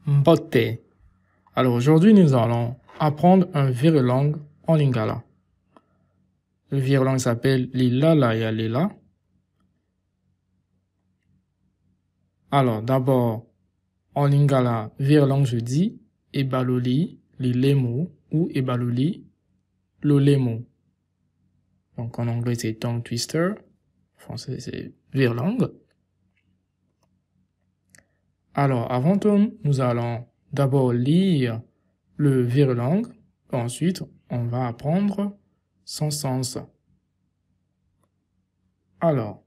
mbote. Alors aujourd'hui, nous allons apprendre un virelangue en lingala. Le virelangue s'appelle Lila ya Lila. Alors d'abord, en lingala, virelangue je dis ebaloli lilemo ou ebaloli lolemo. Donc en anglais c'est tongue twister, en français c'est virelangue. Alors avant tout, nous allons d'abord lire le virelangue, ensuite on va apprendre son sens. Alors,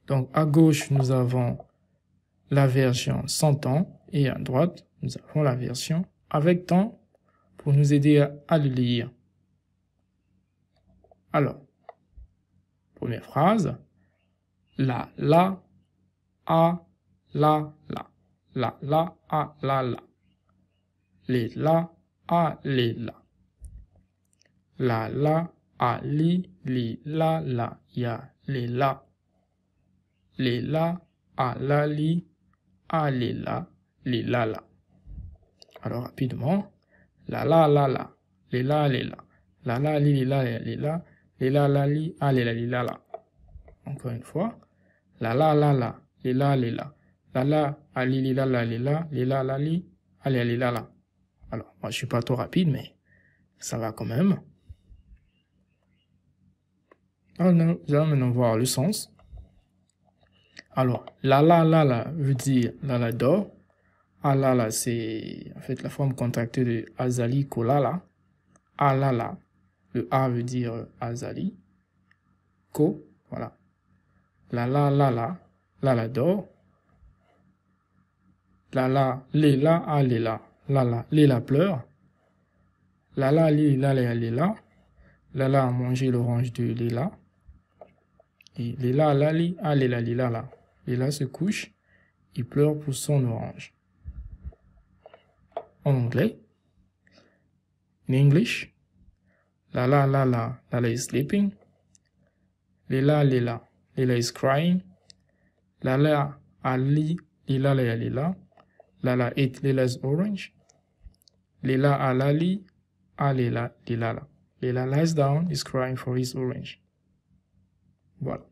donc à gauche nous avons la version sans temps et à droite nous avons la version avec temps pour nous aider à le lire. Alors, première phrase, la, a, la, a, la, les la, a, les la, a, li, la, ya, les la, a, la, li, a, les la. Alors, rapidement, la, les la, la, li, la, les la, li, a, les la. Encore une fois, la, les la, a, li, la, les la, li, a, les la. Alors, moi, je suis pas trop rapide, mais ça va quand même. Alors, nous allons maintenant voir le sens. Alors, la veut dire la d'or. Alala, c'est en fait la forme contractée de Azali Kolala. Alala, le A veut dire Azali. Ko, voilà. La d'or. Léla, a léla. Léla pleure. Léla. Lala a mangé l'orange de Léla. Et Léla, lali, a léla, Léla. Léla se couche, il pleure pour son orange. En anglais, in English, Lala is sleeping. Léla is crying. Lala, ali, Léla. Lala ate Léla's orange. Léla alali, a Léla. Léla lies down, is crying for his orange. Voilà.